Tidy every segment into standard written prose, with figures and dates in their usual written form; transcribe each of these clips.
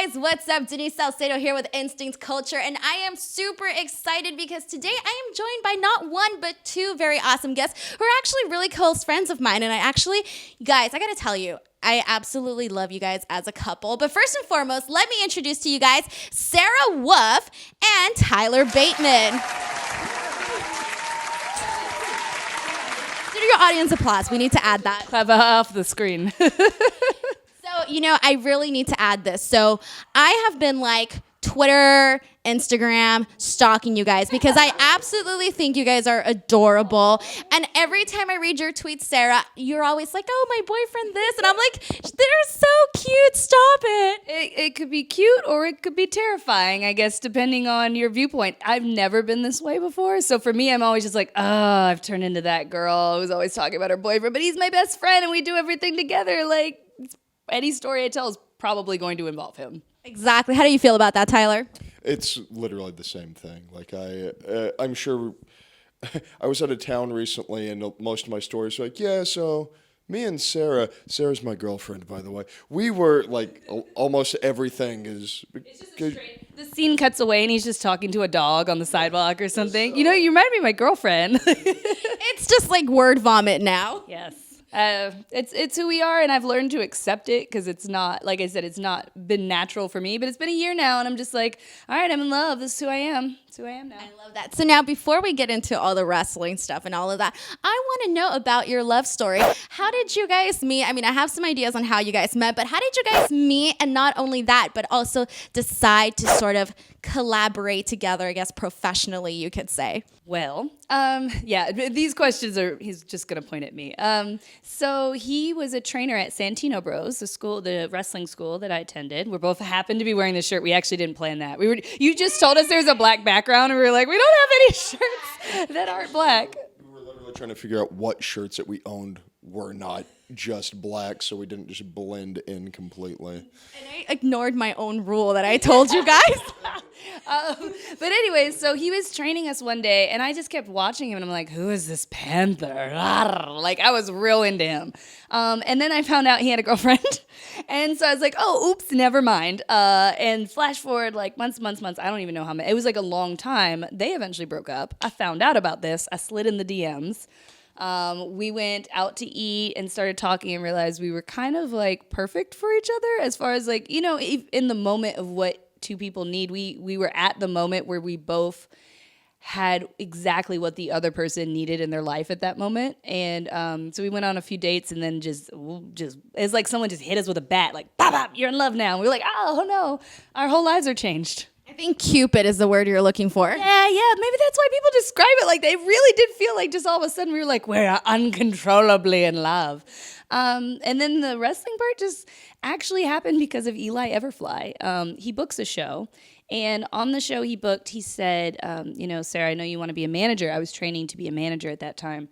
guys, what's up? Denise Salcedo here with Instinct Culture, and I am super excited because today I am joined by not one but two very awesome guests who are actually really close friends of mine. And guys, I gotta tell you, I absolutely love you guys as a couple. But first and foremost, let me introduce to you guys Sarah Wolfe and Tyler Bateman. Do your audience applause. We need to add that. Clap off the screen. I really need to add this. So I have been Twitter, Instagram, stalking you guys because I absolutely think you guys are adorable. And every time I read your tweets, Sarah, you're always like, oh, my boyfriend this. And I'm like, they're so cute. Stop it. It could be cute or it could be terrifying, I guess, depending on your viewpoint. I've never been this way before. So for me, I'm always just like, oh, I've turned into that girl who's always talking about her boyfriend, but he's my best friend and we do everything together. Any story I tell is probably going to involve him. Exactly. How do you feel about that, Tyler? It's literally the same thing. I'm sure I was out of town recently and most of my stories were so me and Sarah's my girlfriend, by the way. We were almost everything is. It's just the scene cuts away and he's just talking to a dog on the sidewalk or something. You remind me of my girlfriend. It's just word vomit now. Yes. It's who we are, and I've learned to accept it because it's not, like I said, it's not been natural for me, but it's been a year now, and I'm just like, all right, I'm in love. This is who I am. It's who I am now. I love that. So now, before we get into all the wrestling stuff and all of that, I want to know about your love story. How did you guys meet? I mean, I have some ideas on how you guys met, but how did you guys meet? And not only that, but also decide to sort of collaborate together, I guess, professionally, you could say. Well, these questions he's just going to point at me. So he was a trainer at Santino Bros, the wrestling school that I attended. We both happened to be wearing this shirt. We actually didn't plan that. You just told us there's a black background, and we were like, we don't have any shirts that aren't black. We were literally trying to figure out what shirts that we owned were not just black, so we didn't just blend in completely. And I ignored my own rule that I told you guys. But anyway, so he was training us one day, and I just kept watching him, and I'm like, who is this Panther? I was real into him. And then I found out he had a girlfriend, and so I was like, oh, oops, never mind. And flash forward, months, I don't even know how many. It was a long time. They eventually broke up. I found out about this. I slid in the DMs. We went out to eat and started talking and realized we were kind of perfect for each other as far as in the moment of what two people need. We were at the moment where we both had exactly what the other person needed in their life at that moment. And so we went on a few dates and then just it's like someone just hit us with a bat, bop, bop, you're in love now. And we were like, oh no, our whole lives are changed. I think Cupid is the word you're looking for. Yeah, maybe that's why people describe it they really did feel just all of a sudden we were we're uncontrollably in love. And then the wrestling part just actually happened because of Eli Everfly. He books a show, and on the show he said, Sarah, I know you want to be a manager. I was training to be a manager at that time.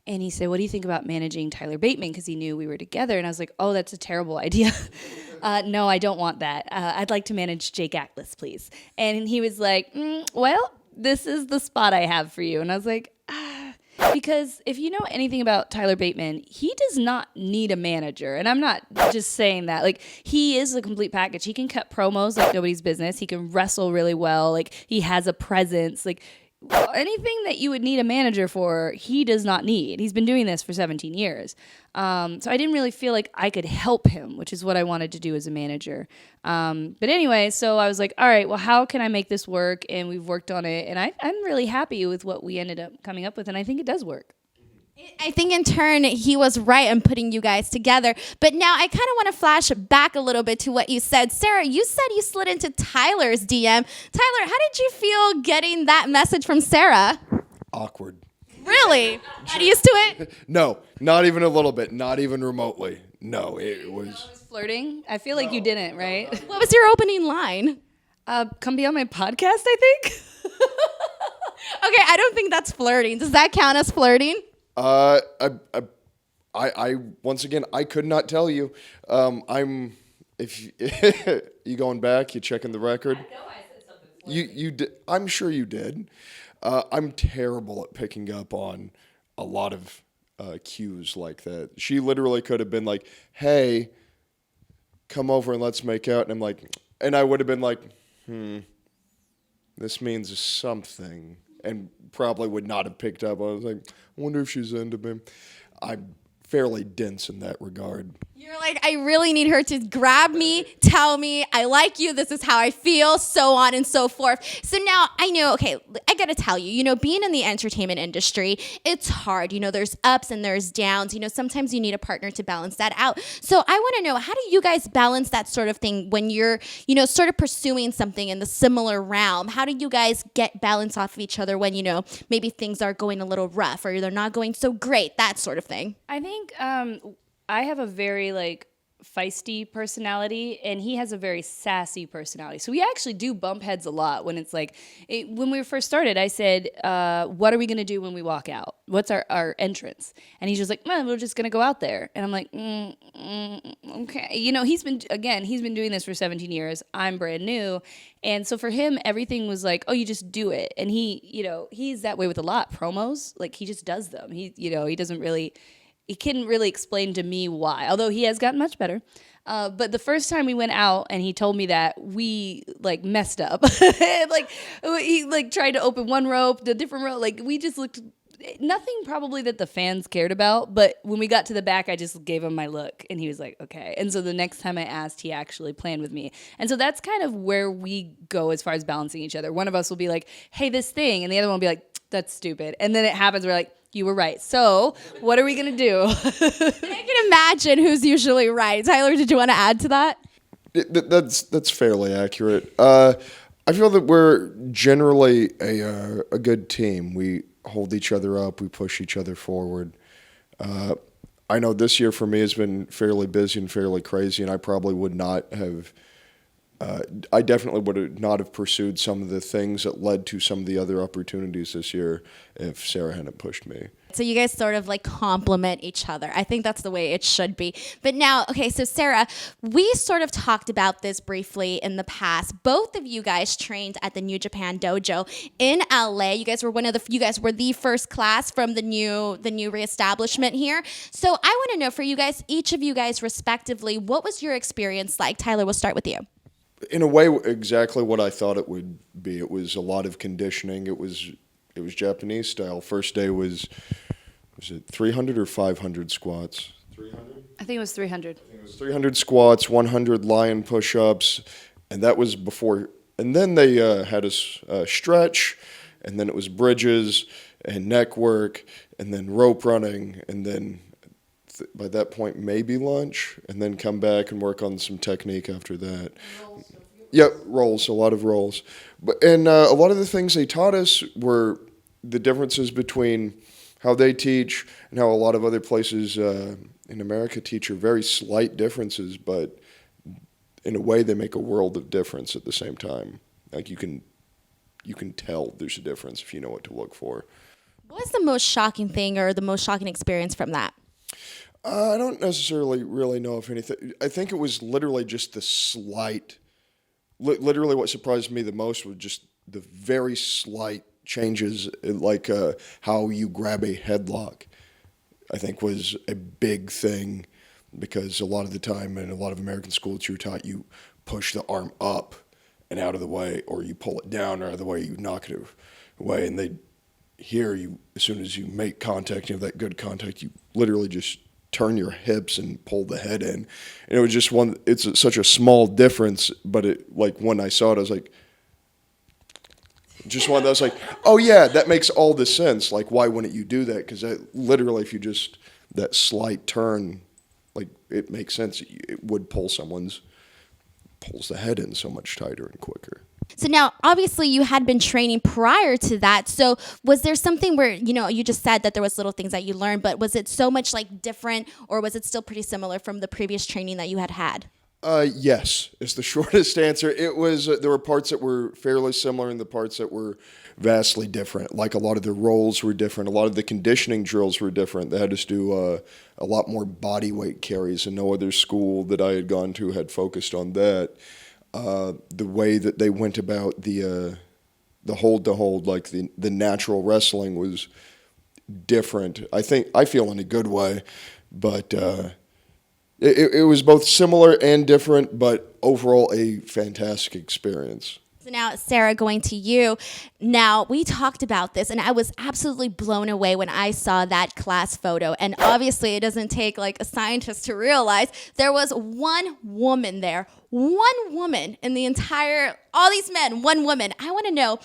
And he said, what do you think about managing Tyler Bateman? Because he knew we were together. And I was like, oh, that's a terrible idea. No, I don't want that. I'd like to manage Jake Atlas, please. And he was like, well, this is the spot I have for you. And I was like, because if you know anything about Tyler Bateman, he does not need a manager. And I'm not just saying that. He is a complete package. He can cut promos like nobody's business. He can wrestle really well. He has a presence. Anything that you would need a manager for, he does not need. He's been doing this for 17 years. So I didn't really feel like I could help him, which is what I wanted to do as a manager. But anyway, so I was like, all right, well, how can I make this work? And we've worked on it. And I'm really happy with what we ended up coming up with. And I think it does work. I think in turn, he was right in putting you guys together. But now I kind of want to flash back a little bit to what you said. Sarah, you said you slid into Tyler's DM. Tyler, how did you feel getting that message from Sarah? Awkward. Really? Got used to it? No, not even a little bit. Not even remotely. No, it was... Flirting? I feel like you didn't, right? What was your opening line? Come be on my podcast, I think. Okay, I don't think that's flirting. Does that count as flirting? I once again, I could not tell you. If you going back, you checking the record. I know I said something flirty. You did. I'm sure you did. I'm terrible at picking up on a lot of cues like that. She literally could have been like, "Hey, come over and let's make out," and I'm like, and I would have been like, this means something, and probably would not have picked up. I was like, I wonder if she's into me. I'm fairly dense in that regard. You're like, I really need her to grab me, tell me, I like you, this is how I feel, so on and so forth. So now I know, okay, I gotta tell you, being in the entertainment industry, it's hard. There's ups and there's downs. Sometimes you need a partner to balance that out. So I wanna know, how do you guys balance that sort of thing when you're, sort of pursuing something in the similar realm? How do you guys get balance off of each other when, maybe things are going a little rough or they're not going so great, that sort of thing? I think I have a very feisty personality, and he has a very sassy personality. So we actually do bump heads a lot when it's when we first started, I said, what are we going to do when we walk out? What's our entrance? And he's just like, we're just going to go out there. And I'm like, okay. He's been doing this for 17 years. I'm brand new. And so for him, everything was like, oh, you just do it. And he's that way with a lot. Promos, he just does them. He doesn't really... He couldn't really explain to me why, although he has gotten much better. But the first time we went out and he told me that, we messed up. He tried to open one rope, the different rope. We just looked, nothing probably that the fans cared about. But when we got to the back, I just gave him my look and he was like, okay. And so the next time I asked, he actually planned with me. And so that's kind of where we go as far as balancing each other. One of us will be like, hey, this thing. And the other one will be like, that's stupid. And then it happens. We're like, you were right. So what are we going to do? I can imagine who's usually right. Tyler, did you want to add to that? That's fairly accurate. I feel that we're generally a good team. We hold each other up. We push each other forward. I know this year for me has been fairly busy and fairly crazy, and I probably would not have... I definitely would not have pursued some of the things that led to some of the other opportunities this year if Sarah hadn't pushed me. So you guys sort of complement each other. I think that's the way it should be. But now, okay, so Sarah, we sort of talked about this briefly in the past. Both of you guys trained at the New Japan Dojo in LA. You guys were the first class from the new reestablishment here. So I want to know for you guys, each of you guys respectively, what was your experience like? Tyler, we'll start with you. In a way, exactly what I thought it would be. It was a lot of conditioning. It was Japanese style. First day was it 300 or 500 squats? 300? I think it was 300. It was 300 squats, 100 lion push-ups, and that was before. And then they had us stretch, and then it was bridges and neck work, and then rope running, and then by that point maybe lunch, and then come back and work on some technique after that. Yep, rolls, a lot of rolls. And a lot of the things they taught us were the differences between how they teach and how a lot of other places in America teach are very slight differences, but in a way they make a world of difference at the same time. You can tell there's a difference if you know what to look for. What was the most shocking thing or the most shocking experience from that? I don't necessarily really know if anything. I think it was literally just the slight. Literally, what surprised me the most was just the very slight changes, like how you grab a headlock. I think was a big thing because a lot of the time in a lot of American schools, you're taught you push the arm up and out of the way, or you pull it down out of the way, you knock it away, and you as soon as you make contact, you have that good contact, you literally just turn your hips and pull the head in. And it was just it's such a small difference, but when I saw it, I was like, just one that I was like, oh yeah, that makes all the sense. Why wouldn't you do that? Because literally, if you just, that slight turn, it makes sense. It would pulls the head in so much tighter and quicker. So now, obviously, you had been training prior to that. So was there something where, you just said that there was little things that you learned, but was it so much different, or was it still pretty similar from the previous training that you had? Yes, is the shortest answer. It was, there were parts that were fairly similar and the parts that were vastly different. A lot of the rolls were different. A lot of the conditioning drills were different. They had us do a lot more body weight carries, and no other school that I had gone to had focused on that. The way that they went about the hold to hold, the natural wrestling was different. I feel in a good way, but it was both similar and different, but overall a fantastic experience. So now, Sarah, going to you. Now, we talked about this, and I was absolutely blown away when I saw that class photo. And obviously, it doesn't take like a scientist to realize there was one woman there. One woman in the entire, all these men, one woman. I want to know,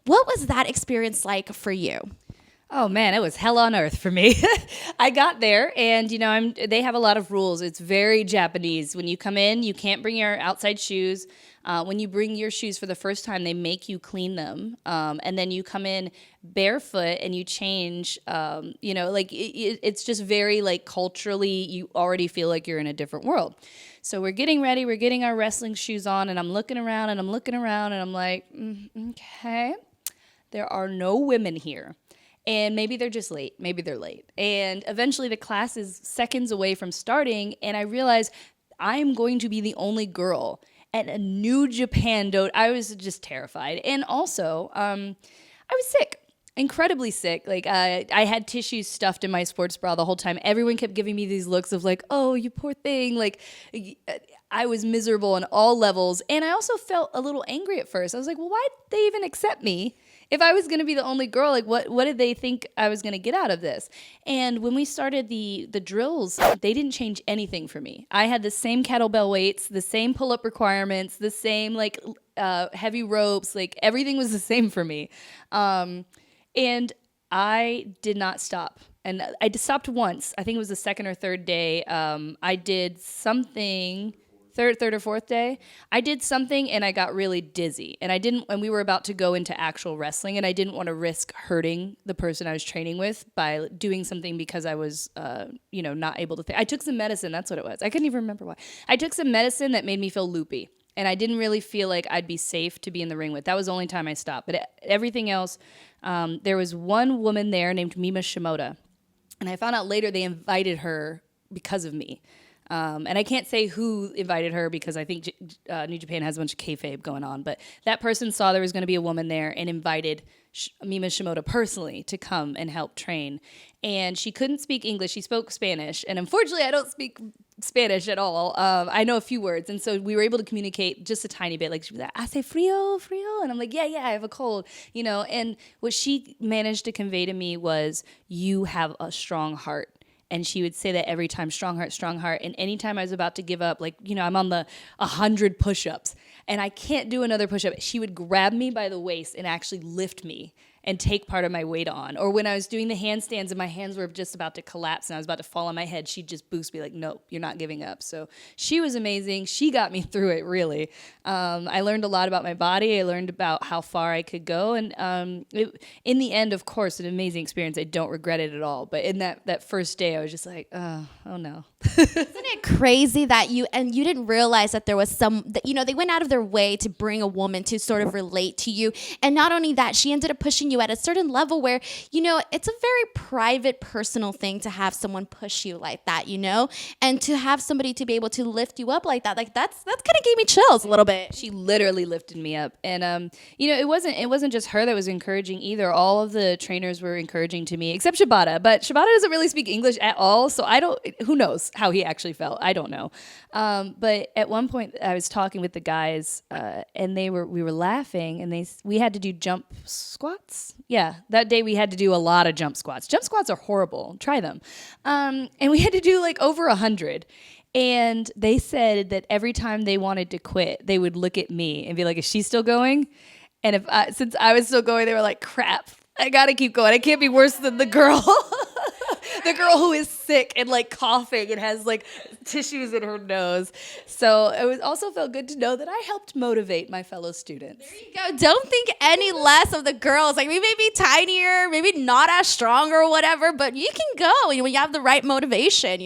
what was that experience like for you? Oh man, it was hell on earth for me. I got there, and they have a lot of rules. It's very Japanese. When you come in, you can't bring your outside shoes. When you bring your shoes for the first time, they make you clean them, and then you come in barefoot and you change. It's just very like culturally, you already feel like you're in a different world. So we're getting ready. We're getting our wrestling shoes on, and I'm looking around, and I'm like, okay, there are no women here. And maybe they're just late. Maybe they're late. And eventually the class is seconds away from starting, and I realize I'm going to be the only girl at a New Japan Dojo. I was just terrified. And also, I was sick. Incredibly sick. Like, I had tissues stuffed in my sports bra the whole time. Everyone kept giving me these looks of like, oh, you poor thing. Like, I was miserable on all levels. And I also felt a little angry at first. I was like, well, why did they even accept me? If I was going to be the only girl, like what did they think I was going to get out of this? And when we started the drills, they didn't change anything for me. I had the same kettlebell weights, the same pull-up requirements, the same like heavy ropes, like everything was the same for me. And I did not stop. And I stopped once. I think it was the second or third day. I did something... Third or fourth day, I did something and I got really dizzy. And we were about to go into actual wrestling, and I didn't want to risk hurting the person I was training with by doing something because I was, not able to think. I took some medicine. That's what it was. I couldn't even remember why. I took some medicine that made me feel loopy, and I didn't really feel like I'd be safe to be in the ring with. That was the only time I stopped. But everything else, there was one woman there named Mima Shimoda, and I found out later they invited her because of me. And I can't say who invited her because I think New Japan has a bunch of kayfabe going on. But that person saw there was going to be a woman there and invited Mima Shimoda personally to come and help train. And she couldn't speak English. She spoke Spanish. And unfortunately, I don't speak Spanish at all. I know a few words. And so we were able to communicate just a tiny bit. Like, she was like, hace frío, frío. And I'm like, yeah, I have a cold. And what she managed to convey to me was, you have a strong heart. And she would say that every time, strong heart, strong heart. And anytime I was about to give up, like, I'm on the 100 push-ups and I can't do another push-up, she would grab me by the waist and actually lift me and take part of my weight on. Or when I was doing the handstands and my hands were just about to collapse and I was about to fall on my head, she'd just boost me like, nope, you're not giving up. So she was amazing. She got me through it, really. I learned a lot about my body. I learned about how far I could go. And in the end, of course, an amazing experience. I don't regret it at all. But in that first day, I was just like, oh no. Isn't it crazy that you didn't realize that there was they went out of their way to bring a woman to sort of relate to you. And not only that, she ended up pushing you at a certain level where, it's a very private, personal thing to have someone push you like that, and to have somebody to be able to lift you up like that, like that's kind of gave me chills a little bit. She literally lifted me up. And, it wasn't just her that was encouraging either. All of the trainers were encouraging to me, except Shibata. But Shibata doesn't really speak English at all. So who knows how he actually felt. I don't know. But at one point I was talking with the guys and we were laughing, and we had to do jump squats. Yeah, that day we had to do a lot of jump squats. Jump squats are horrible. Try them. And we had to do like over 100. And they said that every time they wanted to quit, they would look at me and be like, is she still going? And since I was still going, they were like, crap, I got to keep going. I can't be worse than the girl. The girl who is sick and like coughing and has like tissues in her nose. So it also felt good to know that I helped motivate my fellow students. There you go. Don't think any less of the girls. Like, we may be tinier, maybe not as strong or whatever, but you can go when you have the right motivation,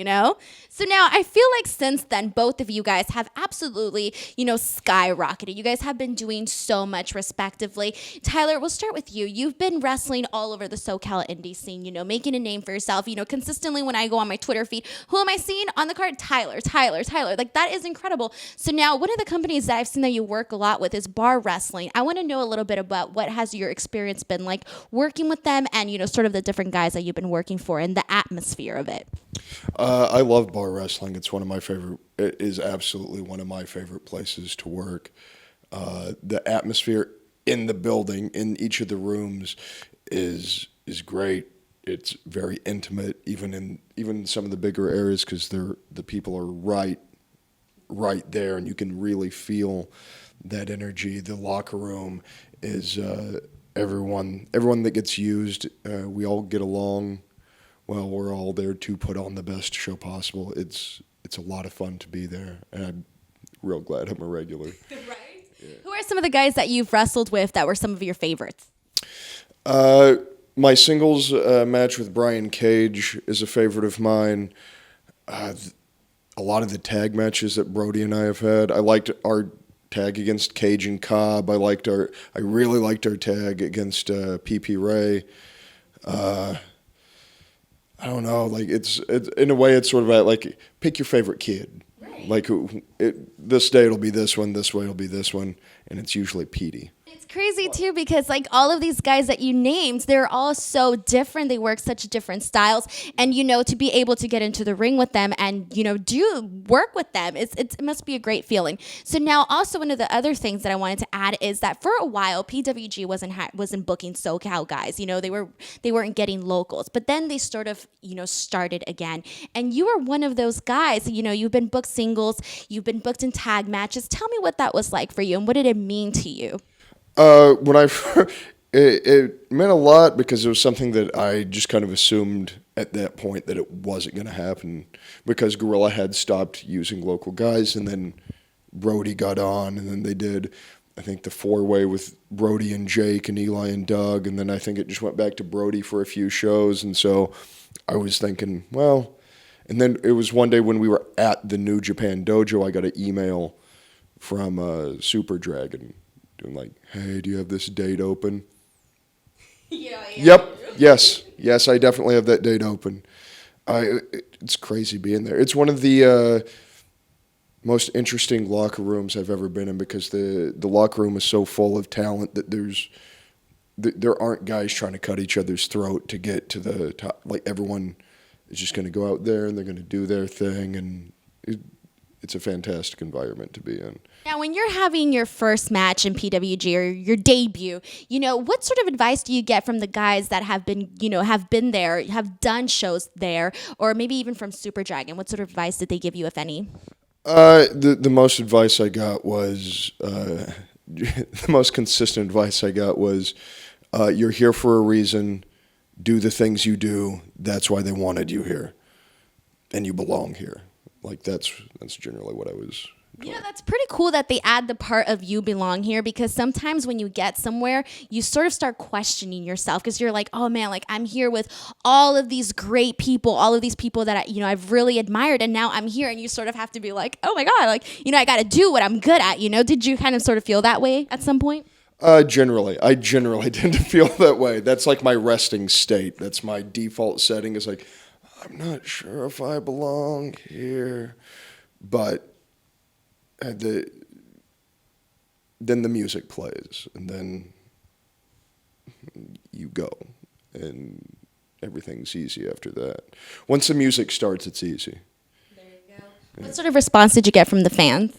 So now I feel like since then, both of you guys have absolutely, skyrocketed. You guys have been doing so much respectively. Tyler, we'll start with you. You've been wrestling all over the SoCal indie scene, making a name for yourself. Consistently when I I go on my Twitter feed, who am I seeing on the card? Tyler. Like, that is incredible. So now, one of the companies that I've seen that you work a lot with is Bar Wrestling. I want to know a little bit about what has your experience been like working with them, and sort of the different guys that you've been working for and the atmosphere of it. I love Bar Wrestling. It's one of my favorite. It is absolutely one of my favorite places to work. The atmosphere in the building, in each of the rooms, is great. It's very intimate, even some of the bigger areas, because the people are right there, and you can really feel that energy. The locker room is everyone that gets used. We all get along. Well, we're all there to put on the best show possible. It's a lot of fun to be there, and I'm real glad I'm a regular. Right? Yeah. Who are some of the guys that you've wrestled with that were some of your favorites? My singles match with Brian Cage is a favorite of mine. A lot of the tag matches that Brody and I have had. I liked our tag against Cage and Cobb. I really liked our tag against PP Ray. I don't know. Like it's in a way, it's sort of like pick your favorite kid. Right. Like this day it'll be this one, this way it'll be this one, and it's usually Petey. It's crazy too, because like all of these guys that you named, they're all so different. They work such different styles, and to be able to get into the ring with them and do work with them, it must be a great feeling. So now, also one of the other things that I wanted to add is that for a while PWG wasn't booking SoCal guys. They weren't getting locals, but then they sort of started again, and you were one of those guys. You've been booked singles, you've been booked in tag matches. Tell me what that was like for you, and what did it mean to you? It meant a lot, because it was something that I just kind of assumed at that point that it wasn't going to happen, because Gorilla had stopped using local guys, and then Brody got on, and then they did, I think, the four-way with Brody and Jake and Eli and Doug, and then I think it just went back to Brody for a few shows, and so I was thinking, well, and then it was one day when we were at the New Japan Dojo, I got an email from Super Dragon doing like, hey, do you have this date open? Yeah. Yep. Yes, I definitely have that date open. It's crazy being there. It's one of the most interesting locker rooms I've ever been in, because the locker room is so full of talent that there aren't guys trying to cut each other's throat to get to the top. Like, everyone is just going to go out there and they're going to do their thing, and it's a fantastic environment to be in. Now, when you're having your first match in PWG or your debut, what sort of advice do you get from the guys that have been there, have done shows there, or maybe even from Super Dragon? What sort of advice did they give you, if any? The most advice I got was the most consistent advice I got was, you're here for a reason. Do the things you do. That's why they wanted you here, and you belong here. Like, that's generally what I was. That's pretty cool that they add the part of you belong here, because sometimes when you get somewhere, you sort of start questioning yourself, because you're like, oh man, like I'm here with all of these great people, all of these people that I've really admired, and now I'm here, and you sort of have to be like, oh my God, like, I got to do what I'm good at, Did you kind of sort of feel that way at some point? I generally tend to feel that way. That's like my resting state. That's my default setting, is like, I'm not sure if I belong here, but then the music plays, and then you go, and everything's easy after that. Once the music starts, it's easy. There you go. Yeah. What sort of response did you get from the fans?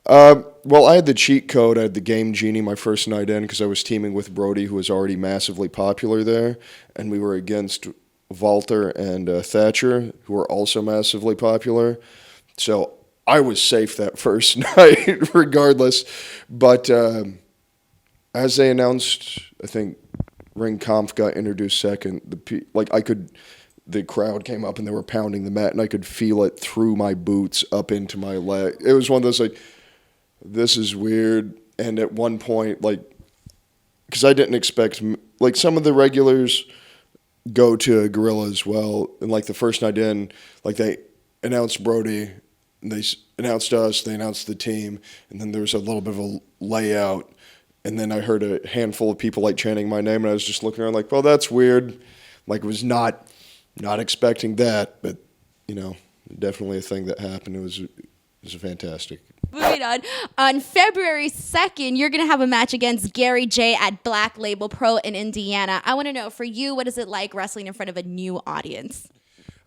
Well, I had the cheat code. I had the Game Genie my first night in, because I was teaming with Brody, who was already massively popular there, and we were against Walter and Thatcher, who were also massively popular. So I was safe that first night, regardless. But as they announced, I think Ring Kampf got introduced second. The crowd came up and they were pounding the mat, and I could feel it through my boots up into my leg. It was one of those, like, this is weird. And at one point, like, because I didn't expect, like, some of the regulars go to Gorilla as well, and like the first night in, like, they announced Brody, and they announced us, they announced the team, and then there was a little bit of a layout, and then I heard a handful of people like chanting my name, and I was just looking around like, well, that's weird. Like, was not expecting that, but definitely a thing that happened. It was fantastic. Moving on February 2nd, you're going to have a match against Gary J at Black Label Pro in Indiana. I want to know, for you, what is it like wrestling in front of a new audience?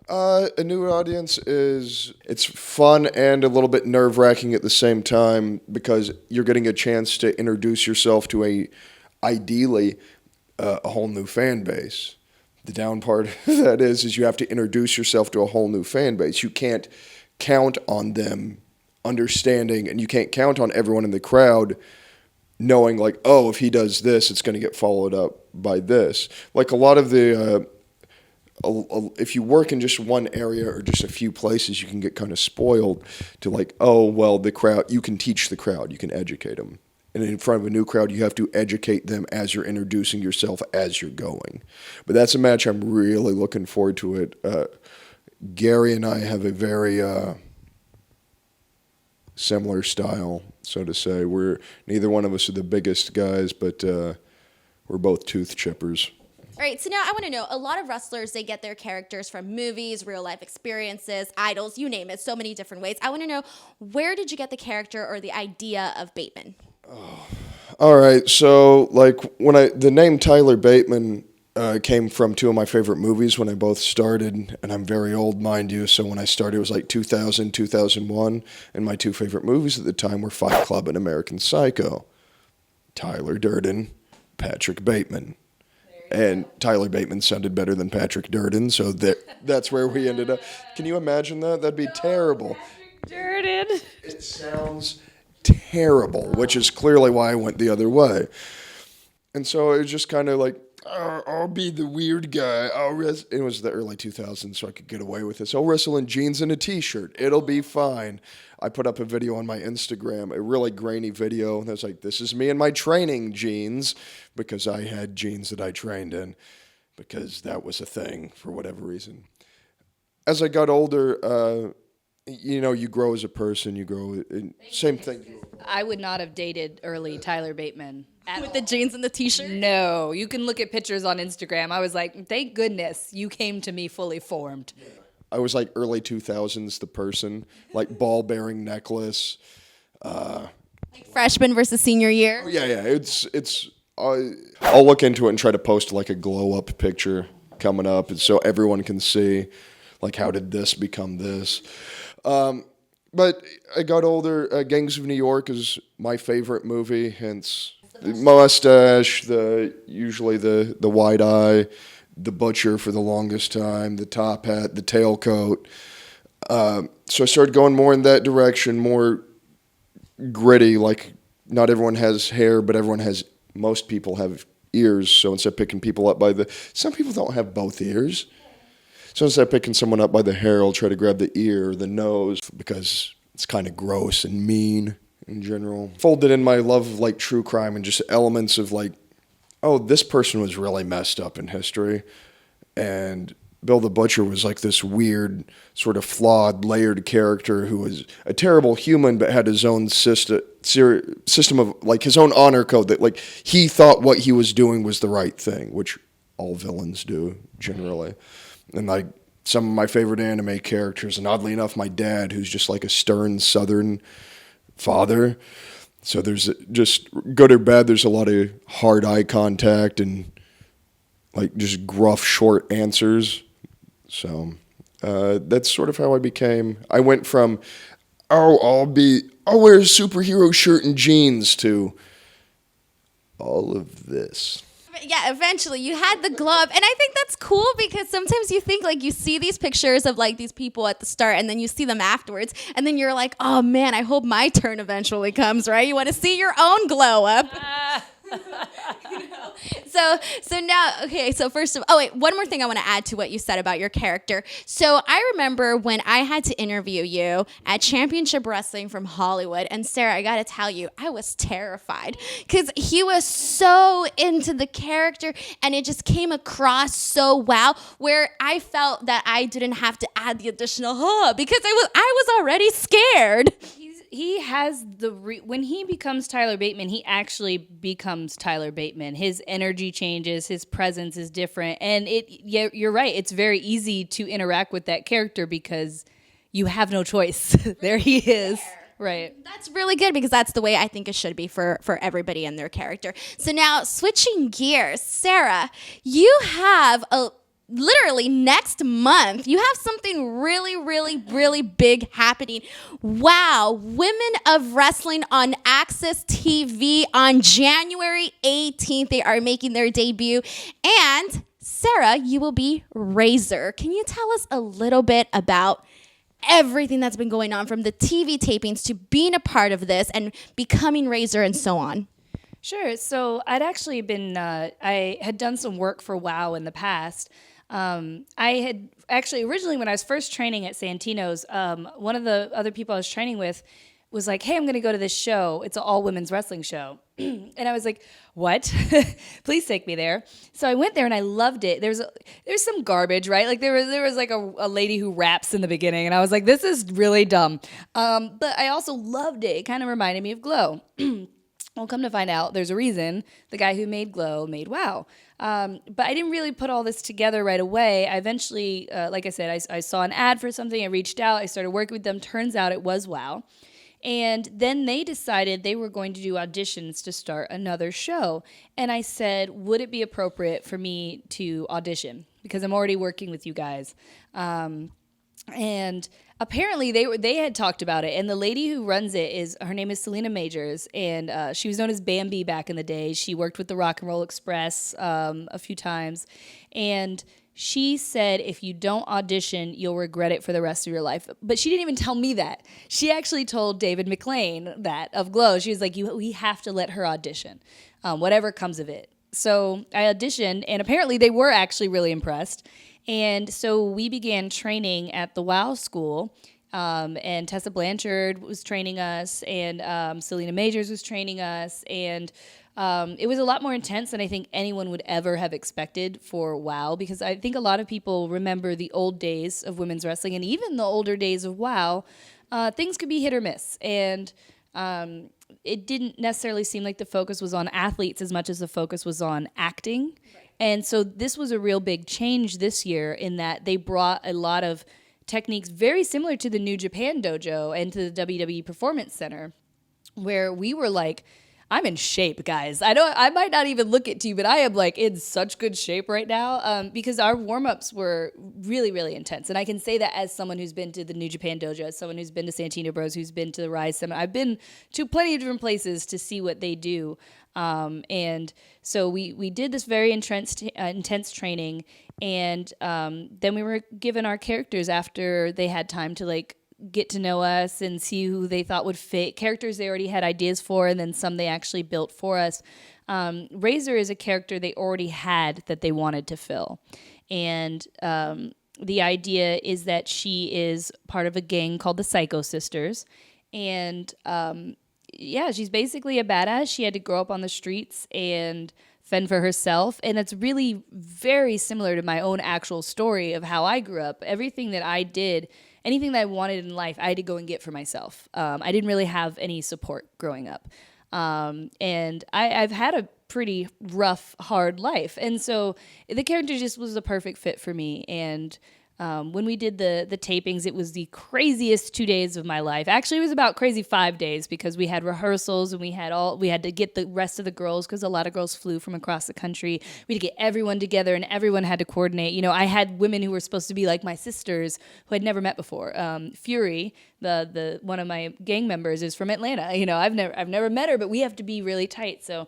A new audience it's fun and a little bit nerve-wracking at the same time because you're getting a chance to introduce yourself to ideally a whole new fan base. The down part of that is you have to introduce yourself to a whole new fan base. You can't count on them understanding, and you can't count on everyone in the crowd knowing, like, oh, if he does this, it's going to get followed up by this. Like a lot of the, if you work in just one area or just a few places, you can get kind of spoiled to like, oh, well, the crowd, you can teach the crowd, you can educate them. And in front of a new crowd, you have to educate them as you're introducing yourself as you're going. But that's a match I'm really looking forward to it. Gary and I have a very similar style, so to say. Neither one of us are the biggest guys, but we're both tooth chippers. All right, so now I want to know, a lot of wrestlers, they get their characters from movies, real life experiences, idols, you name it, so many different ways. I want to know, where did you get the character or the idea of Bateman? Oh. All right, so like the name Tyler Bateman came from two of my favorite movies when I both started, and I'm very old, mind you, so when I started it was like 2000, 2001, and my two favorite movies at the time were Fight Club and American Psycho. Tyler Durden, Patrick Bateman. And Tyler Bateman sounded better than Patrick Durden, so that's where we ended up. Can you imagine that? That'd be terrible. Patrick Durden. It sounds terrible, which is clearly why I went the other way. And so it was just kind of like, I'll be the weird guy. It was the early 2000s, so I could get away with this. I'll wrestle in jeans and a T-shirt. It'll be fine. I put up a video on my Instagram, a really grainy video, and I was like, this is me in my training jeans, because I had jeans that I trained in, because that was a thing for whatever reason. As I got older, you grow as a person, you grow, same thing. I would not have dated early Tyler Bateman. With the jeans and the T-shirt? No, you can look at pictures on Instagram. I was like, thank goodness you came to me fully formed. Yeah. I was like early 2000s, the person, like ball-bearing necklace. Like freshman versus senior year? Yeah. I'll look into it and try to post like a glow-up picture coming up so everyone can see, like, how did this become this? But I got older. Gangs of New York is my favorite movie, hence the mustache, usually the wide eye, the butcher for the longest time, the top hat, the tailcoat. So I started going more in that direction, more gritty. Like, not everyone has hair, but most people have ears. So instead of picking people up some people don't have both ears. So instead of picking someone up by the hair, I'll try to grab the ear or the nose because it's kind of gross and mean in general. Folded in my love of like true crime and just elements of like, oh, this person was really messed up in history. And Bill the Butcher was like this weird, sort of flawed, layered character who was a terrible human but had his own system of like his own honor code that like he thought what he was doing was the right thing, which all villains do generally. And like some of my favorite anime characters, and oddly enough, my dad, who's just like a stern Southern father. So there's just, good or bad, there's a lot of hard eye contact and like just gruff, short answers. So that's sort of how I became. I went from, I'll wear a superhero shirt and jeans to all of this. Yeah, eventually you had the glove, and I think that's cool because sometimes you think like you see these pictures of like these people at the start and then you see them afterwards and then you're like, oh man, I hope my turn eventually comes, right? You want to see your own glow up. So now, okay, so first of all, one more thing I want to add to what you said about your character. So I remember when I had to interview you at Championship Wrestling from Hollywood, and Sarah, I got to tell you, I was terrified because he was so into the character and it just came across so well, where I felt that I didn't have to add the additional because I was already scared. he has when he becomes Tyler Bateman, he actually becomes Tyler Bateman. His energy changes, his presence is different, and you're right. It's very easy to interact with that character because you have no choice. There he is. Right. That's really good because that's the way I think it should be for everybody and their character. So now switching gears, Sarah, you have literally next month, you have something really, really, really big happening. Wow. Women of Wrestling on AXS TV on January 18th. They are making their debut. And Sarah, you will be Razor. Can you tell us a little bit about everything that's been going on from the TV tapings to being a part of this and becoming Razor and so on? Sure. So I'd actually been, I had done some work for WOW in the past. I had actually originally when I was first training at Santino's, one of the other people I was training with was like, hey, I'm going to go to this show. It's an all women's wrestling show. And I was like, what? Please take me there. So I went there and I loved it. There's some garbage, right? Like there was like a lady who raps in the beginning. And I was like, this is really dumb. But I also loved it. It kind of reminded me of Glow. Well, come to find out, there's a reason the guy who made Glow made WOW. But I didn't really put all this together right away. I eventually, like I said, I saw an ad for something. I reached out. I started working with them. Turns out it was WOW. And then they decided they were going to do auditions to start another show. And I said, would it be appropriate for me to audition? Because I'm already working with you guys. And apparently they had talked about it. And the lady who runs it her name is Selena Majors. And she was known as Bambi back in the day. She worked with the Rock and Roll Express a few times. And she said, if you don't audition, you'll regret it for the rest of your life. But she didn't even tell me that. She actually told David McLean that of Glow. She was like, we have to let her audition, whatever comes of it. So I auditioned, and apparently they were actually really impressed. And so we began training at the WOW school. And Tessa Blanchard was training us, and Selena Majors was training us, and it was a lot more intense than I think anyone would ever have expected for WOW, because I think a lot of people remember the old days of women's wrestling, and even the older days of WOW, things could be hit or miss, and it didn't necessarily seem like the focus was on athletes as much as the focus was on acting. Right. And so this was a real big change this year in that they brought a lot of techniques very similar to the New Japan Dojo and to the WWE Performance Center, where we were like, I'm in shape, guys. I might not even look it to you, but I am like in such good shape right now because our warm-ups were really, really intense. And I can say that as someone who's been to the New Japan Dojo, as someone who's been to Santino Bros, who's been to the Rise Summit. I've been to plenty of different places to see what they do. And so we did this very intense training, and then we were given our characters after they had time to like get to know us and see who they thought would fit. Characters they already had ideas for, and then some they actually built for us. Razor is a character they already had that they wanted to fill. And the idea is that she is part of a gang called the Psycho Sisters. And she's basically a badass. She had to grow up on the streets and fend for herself. And that's really very similar to my own actual story of how I grew up. Everything that I did, anything that I wanted in life, I had to go and get for myself. I didn't really have any support growing up. And I've had a pretty rough, hard life. And so the character just was the perfect fit for me. And when we did the tapings, it was the craziest 2 days of my life. Actually, it was about crazy 5 days because we had rehearsals and we had to get the rest of the girls because a lot of girls flew from across the country. We had to get everyone together and everyone had to coordinate. You know, I had women who were supposed to be like my sisters who I'd never met before. Fury, the one of my gang members, is from Atlanta. You know, I've never met her, but we have to be really tight. So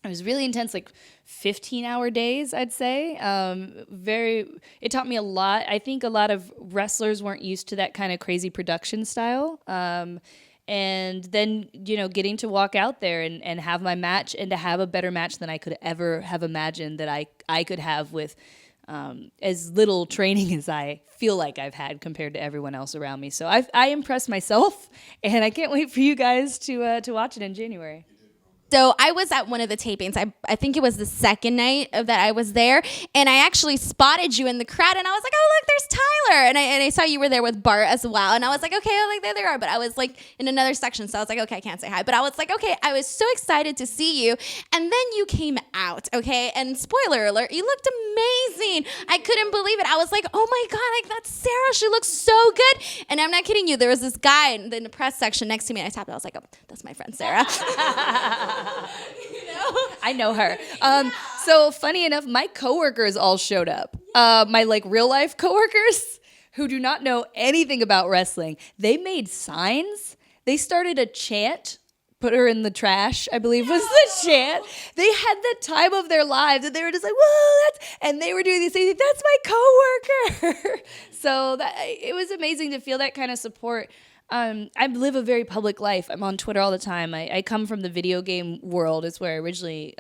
it was really intense, like 15-hour days, I'd say. It taught me a lot. I think a lot of wrestlers weren't used to that kind of crazy production style. And then, you know, getting to walk out there and have my match and to have a better match than I could ever have imagined that I could have with as little training as I feel like I've had compared to everyone else around me. So I impressed myself, and I can't wait for you guys to watch it in January. So I was at one of the tapings. I think it was the second night of that I was there, and I actually spotted you in the crowd, and I was like, oh, look, there's Tyler. And I saw you were there with Bart as well, and I was like, okay, oh, like there they are. But I was like in another section, so I was like, okay, I can't say hi. But I was like, okay, I was so excited to see you. And then you came out, okay? And spoiler alert, you looked amazing. I couldn't believe it. I was like, oh my God, like that's Sarah. She looks so good. And I'm not kidding you. There was this guy in the press section next to me, and I tapped it. I was like, oh, that's my friend Sarah. I know her. So funny enough, my coworkers all showed up. My like real life coworkers who do not know anything about wrestling. They made signs. They started a chant. Put her in the trash, I believe was the chant. They had the time of their lives, and they were just like, whoa, and they were doing these things. That's my coworker. So it was amazing to feel that kind of support. I live a very public life. I'm on Twitter all the time. I come from the video game world. It's where I originally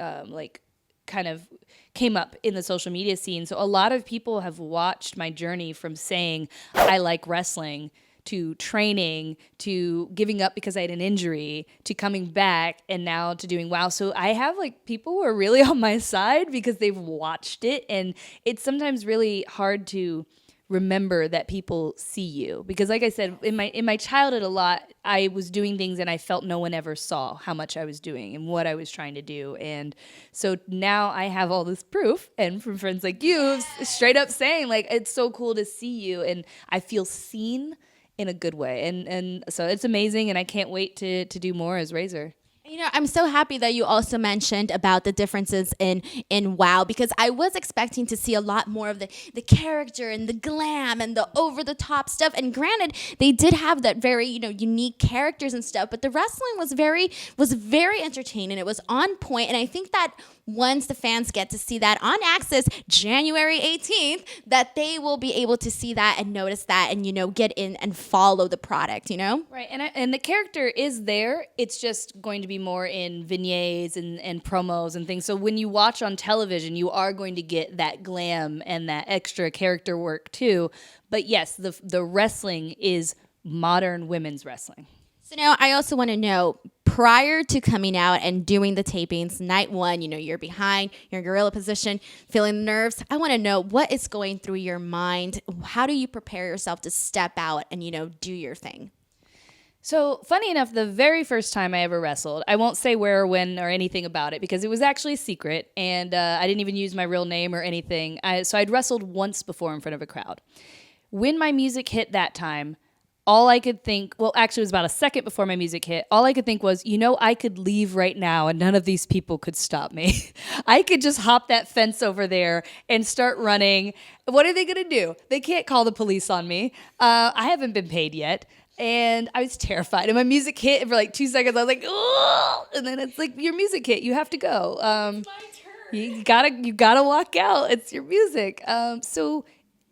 kind of came up in the social media scene. So a lot of people have watched my journey from saying I like wrestling to training to giving up because I had an injury to coming back and now to doing WoW. So I have like people who are really on my side because they've watched it, and it's sometimes really hard to remember that people see you, because like I said, in my childhood a lot, I was doing things and I felt no one ever saw how much I was doing and what I was trying to do. And so now I have all this proof, and from friends like you straight up saying like, it's so cool to see you, and I feel seen in a good way. And so it's amazing, and I can't wait to do more as Razor. You know, I'm so happy that you also mentioned about the differences in WoW, because I was expecting to see a lot more of the character and the glam and the over-the-top stuff. And granted, they did have that very, unique characters and stuff, but the wrestling was very entertaining. It was on point, and I think that once the fans get to see that on AXS January 18th, that they will be able to see that and notice that and, get in and follow the product, Right, and the character is there. It's just going to be more in vignettes and promos and things. So when you watch on television, you are going to get that glam and that extra character work too. But yes, the wrestling is modern women's wrestling. So now I also want to know, prior to coming out and doing the tapings, night one, you're behind, you're in gorilla position, feeling nerves. I want to know what is going through your mind. How do you prepare yourself to step out and, do your thing? So funny enough, the very first time I ever wrestled, I won't say where or when or anything about it because it was actually a secret, and I didn't even use my real name or anything. So I'd wrestled once before in front of a crowd. When my music hit that time, all I could think, well, actually it was about a second before my music hit, all I could think was, I could leave right now and none of these people could stop me. I could just hop that fence over there and start running. What are they going to do? They can't call the police on me. I haven't been paid yet. And I was terrified. And my music hit, and for like 2 seconds, I was like, oh! And then it's like, your music hit, you have to go. It's my turn. You gotta walk out. It's your music. So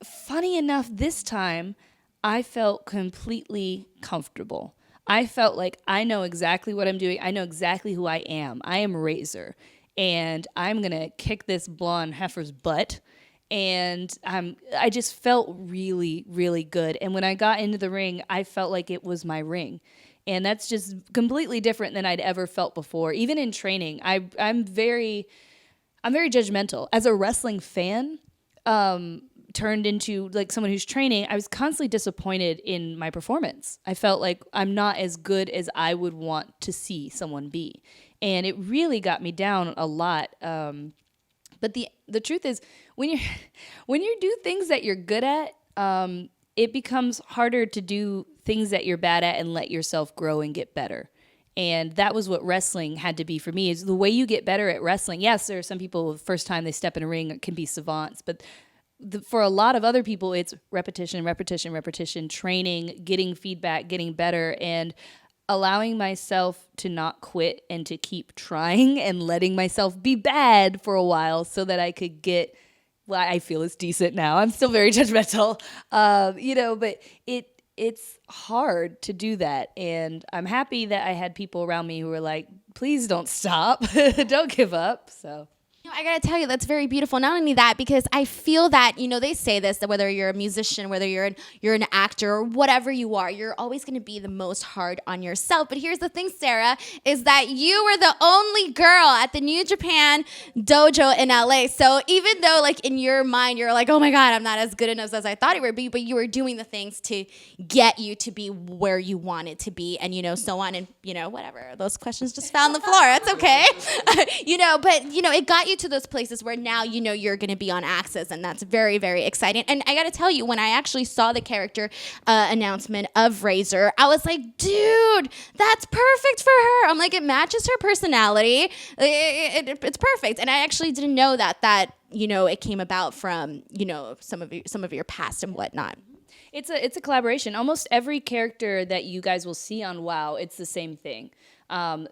funny enough, this time, I felt completely comfortable. I felt like I know exactly what I'm doing. I know exactly who I am. I am Razor, and I'm going to kick this blonde heifer's butt. And I just felt really, really good. And when I got into the ring, I felt like it was my ring. And that's just completely different than I'd ever felt before. Even in training, I'm very judgmental. As a wrestling fan, turned into like someone who's training, I was constantly disappointed in my performance. I felt like I'm not as good as I would want to see someone be. And it really got me down a lot. But the truth is, when you do things that you're good at, it becomes harder to do things that you're bad at and let yourself grow and get better. And that was what wrestling had to be for me, is the way you get better at wrestling. Yes, there are some people, the first time they step in a ring can be savants, but for a lot of other people, it's repetition, repetition, repetition, training, getting feedback, getting better, and allowing myself to not quit and to keep trying and letting myself be bad for a while so that I could get what I feel is decent now. I'm still very judgmental, but it's hard to do that. And I'm happy that I had people around me who were like, please don't stop. Don't give up. So. No, I gotta tell you, that's very beautiful. Not only that, because I feel that, they say this, that whether you're a musician, whether you're an actor or whatever you are, you're always gonna be the most hard on yourself. But here's the thing, Sarah, is that you were the only girl at the New Japan Dojo in LA. So even though like in your mind, you're like, oh my God, I'm not as good enough as I thought it would be, but you were doing the things to get you to be where you wanted to be, and so on, and whatever. Those questions just fell on the floor. That's okay. But it got you to those places where now you're going to be on AXS, and that's very, very exciting. And I got to tell you, when I actually saw the character announcement of Razor, I was like, dude, that's perfect for her. I'm like, it matches her personality. It's perfect. And I actually didn't know that it came about from some of your past and whatnot. It's a collaboration. Almost every character that you guys will see on WoW, it's the same thing.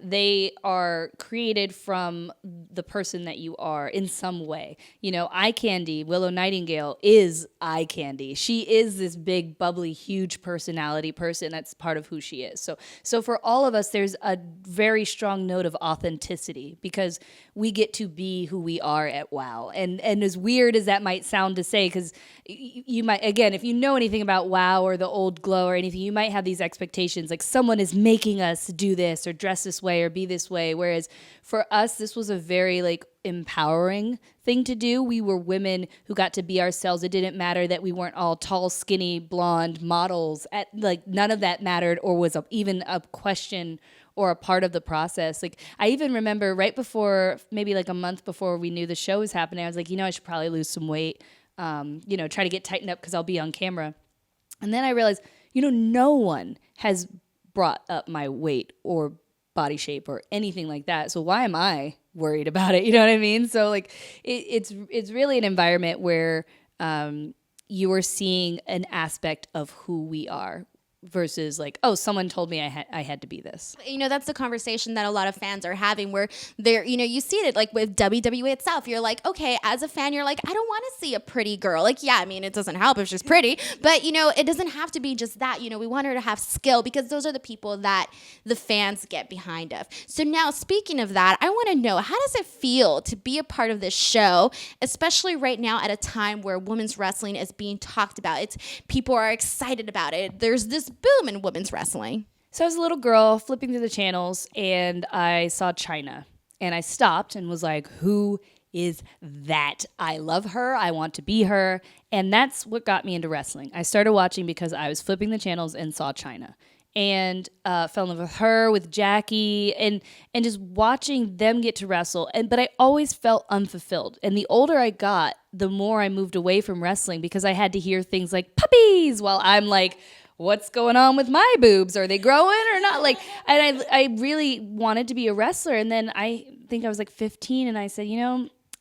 They are created from the person that you are in some way. Eye Candy, Willow Nightingale, is Eye Candy. She is this big, bubbly, huge personality person. That's part of who she is. So for all of us, there's a very strong note of authenticity because we get to be who we are at WoW. And as weird as that might sound to say, because you might, again, if you know anything about WoW or the old Glow or anything, you might have these expectations like someone is making us do this or dress this way or be this way. Whereas for us, this was a very empowering thing to do. We were women who got to be ourselves. It didn't matter that we weren't all tall, skinny, blonde models. None of that mattered or was even a question or a part of the process. I even remember right before, maybe a month before we knew the show was happening, I was like, I should probably lose some weight, try to get tightened up because I'll be on camera. And then I realized, no one has brought up my weight or body shape or anything like that. So why am I worried about it? You know what I mean? So it's really an environment where you are seeing an aspect of who we are versus someone told me I had to be this. That's the conversation that a lot of fans are having where they're, you see it with WWE itself. You're like, okay, as a fan, you're like, I don't want to see a pretty girl. It doesn't help if she's pretty, but it doesn't have to be just that. We want her to have skill because those are the people that the fans get behind of. So now speaking of that, I want to know, how does it feel to be a part of this show, especially right now at a time where women's wrestling is being talked about? People are excited about it. There's this boom in women's wrestling. So I was a little girl flipping through the channels and I saw Chyna and I stopped and was like, who is that? I love her. I want to be her. And that's what got me into wrestling. I started watching because I was flipping the channels and saw Chyna and fell in love with her, with Jackie, and just watching them get to wrestle. But I always felt unfulfilled. And the older I got, the more I moved away from wrestling because I had to hear things like puppies while I'm like, what's going on with my boobs? Are they growing or not? And I really wanted to be a wrestler. And then I think I was 15 and I said,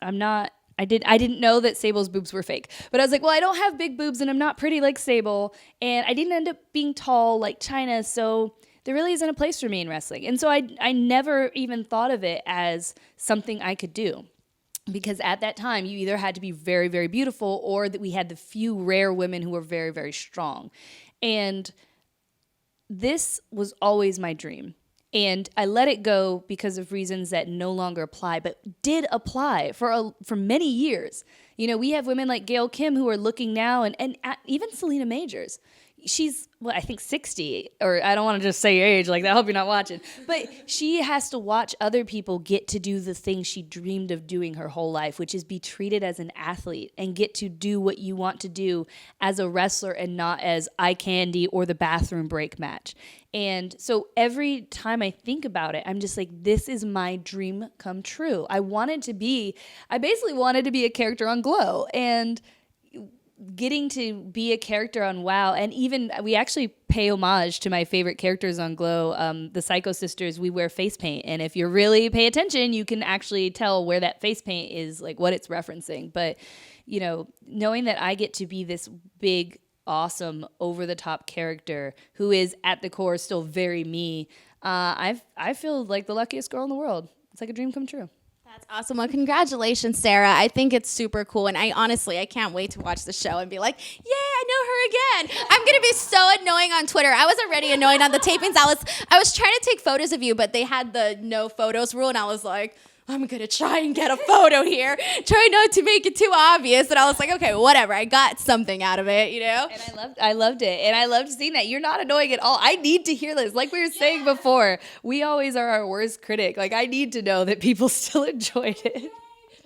I'm not, I didn't know that Sable's boobs were fake. But I was like, well, I don't have big boobs and I'm not pretty like Sable. And I didn't end up being tall like Chyna. So there really isn't a place for me in wrestling. And so I never even thought of it as something I could do. Because at that time, you either had to be very, very beautiful or that we had the few rare women who were very, very strong. And this was always my dream. And I let it go because of reasons that no longer apply, but did apply for many years. We have women like Gail Kim who are looking now, and even Selena Majors. She's, I think 60, or I don't want to just say your age like that. I hope you're not watching. But she has to watch other people get to do the thing she dreamed of doing her whole life, which is be treated as an athlete and get to do what you want to do as a wrestler and not as eye candy or the bathroom break match. And so every time I think about it, I'm just like, this is my dream come true. I basically wanted to be a character on Glow, and getting to be a character on WoW, and even we actually pay homage to my favorite characters on Glow, the Psycho Sisters. We wear face paint, and if you really pay attention, you can actually tell where that face paint is, what it's referencing. But knowing that I get to be this big, awesome, over-the-top character who is at the core still very me, I feel like the luckiest girl in the world. It's like a dream come true. That's awesome. Well, congratulations, Sarah. I think it's super cool. And I can't wait to watch the show and be like, yeah, I know her again. I'm going to be so annoying on Twitter. I was already annoying on the tapings. I was trying to take photos of you, but they had the no photos rule. And I was like, I'm going to try and get a photo here. Try not to make it too obvious. And I was like, okay, whatever. I got something out of it, you know? And I loved it. And I loved seeing that. You're not annoying at all. I need to hear this. Like we were saying before, we always are our worst critic. Like I need to know that people still enjoyed it.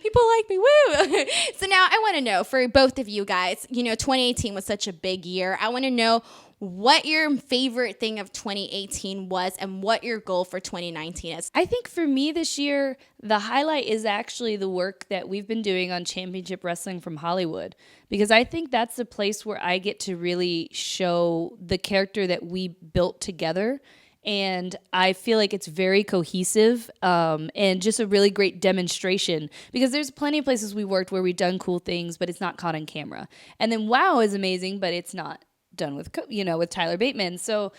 People like me, woo! So now I want to know, for both of you guys, 2018 was such a big year. I want to know what your favorite thing of 2018 was and what your goal for 2019 is. I think for me this year, the highlight is actually the work that we've been doing on Championship Wrestling from Hollywood, because I think that's the place where I get to really show the character that we built together. And I feel like it's very cohesive and just a really great demonstration, because there's plenty of places we worked where we've done cool things, but it's not caught on camera. And then WOW is amazing, but it's not done with, with Tyler Bateman. So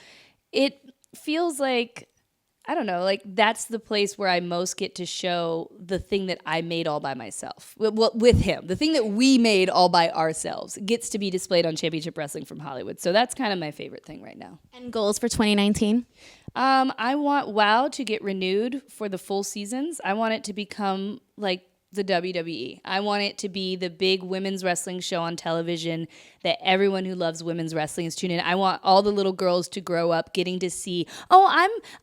it feels like, I don't know, like that's the place where I most get to show the thing that I made all by myself. Well, with him, the thing that we made all by ourselves gets to be displayed on Championship Wrestling from Hollywood. So that's kind of my favorite thing right now. And goals for 2019? I want WOW to get renewed for the full seasons. I want it to become like the WWE. I want it to be the big women's wrestling show on television that everyone who loves women's wrestling is tuning in. I want all the little girls to grow up getting to see, oh,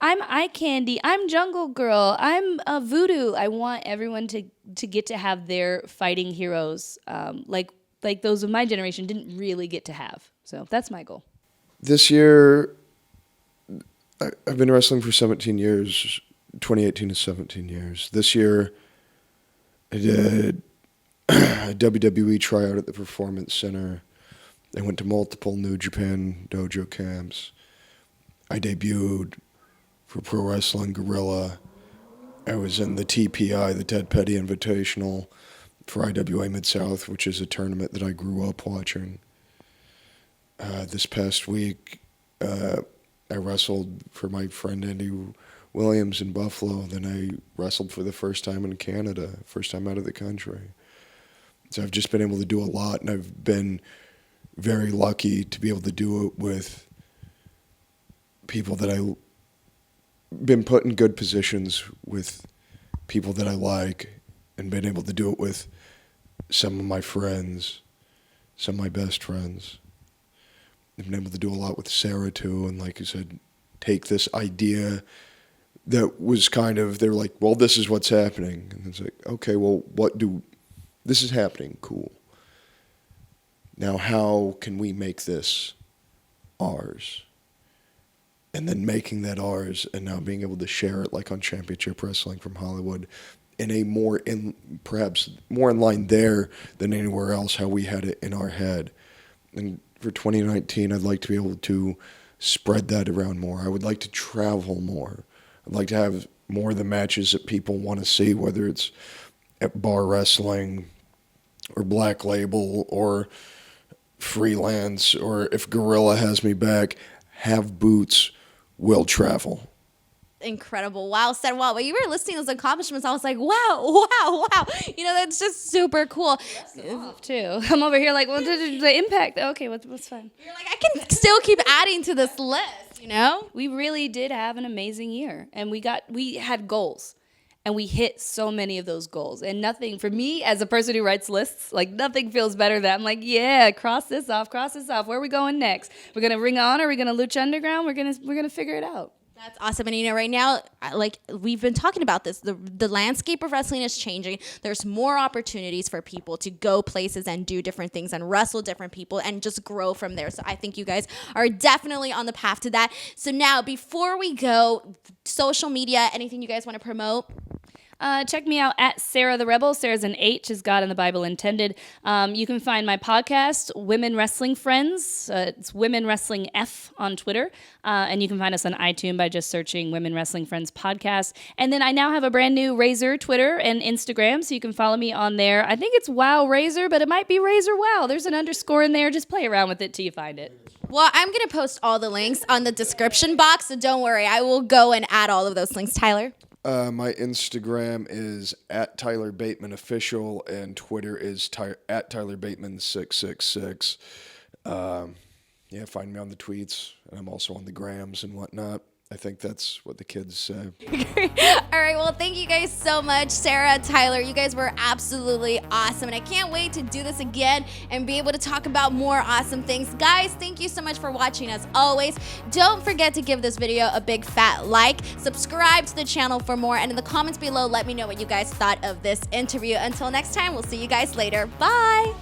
I'm Eye Candy, I'm Jungle Girl, I'm Voodoo. I want everyone to get to have their fighting heroes like those of my generation didn't really get to have. So that's my goal. This year, I've been wrestling for 17 years. 2018 is 17 years. This year, I did a WWE tryout at the Performance Center. I went to multiple New Japan Dojo camps. I debuted for Pro Wrestling Guerrilla. I was in the TPI, the Ted Petty Invitational, for IWA Mid-South, which is a tournament that I grew up watching. This past week, I wrestled for my friend Andy Williams in Buffalo. Then I wrestled for the first time in Canada, first time out of the country. So I've just been able to do a lot, and I've been very lucky to be able to do it with people that I've been put in good positions with, people that I like, and been able to do it with some of my friends, some of my best friends. I've been able to do a lot with Sarah too, and like you said, take this idea that was kind of, they're like, well, this is what's happening. And it's like, okay, well, this is happening, cool. Now how can we make this ours? And then making that ours, and now being able to share it like on Championship Wrestling from Hollywood in a perhaps more in line there than anywhere else, how we had it in our head. And for 2019, I'd like to be able to spread that around more. I would like to travel more. I'd like to have more of the matches that people want to see, whether it's at Bar Wrestling or Black Label or Freelance, or if Gorilla has me back, have boots, will travel. Incredible. Wow, said wow. When you were listing those accomplishments, I was like, wow. That's just super cool. Off too. I'm over here like, well, the impact. Okay, what's fun? You're like, I can still keep adding to this list, We really did have an amazing year, and we had goals, and we hit so many of those goals. And nothing, for me as a person who writes lists, like nothing feels better than I'm like, yeah, cross this off. Where are we going next? We're gonna Ring of Honor. We're gonna Lucha Underground. We're gonna figure it out. That's awesome. And right now, like we've been talking about this, the landscape of wrestling is changing. There's more opportunities for people to go places and do different things and wrestle different people and just grow from there. So I think you guys are definitely on the path to that. So now, before we go, social media, anything you guys want to promote? Check me out at Sarah the Rebel. Sarah's an H, as God in the Bible intended. You can find my podcast, Women Wrestling Friends. It's Women Wrestling F on Twitter. And you can find us on iTunes by just searching Women Wrestling Friends Podcast. And then I now have a brand new Razor Twitter and Instagram, so you can follow me on there. I think it's Wow Razor, but it might be Razor Wow. There's an underscore in there. Just play around with it till you find it. Well, I'm going to post all the links on the description box, so don't worry. I will go and add all of those links. Tyler? My Instagram is at Tyler Bateman Official, and Twitter is at Tyler Bateman 666. Find me on the tweets, and I'm also on the grams and whatnot. I think that's what the kids say. All right, well, thank you guys so much, Sarah, Tyler. You guys were absolutely awesome, and I can't wait to do this again and be able to talk about more awesome things. Guys, thank you so much for watching as always. Don't forget to give this video a big fat like, subscribe to the channel for more, and in the comments below, let me know what you guys thought of this interview. Until next time, we'll see you guys later. Bye!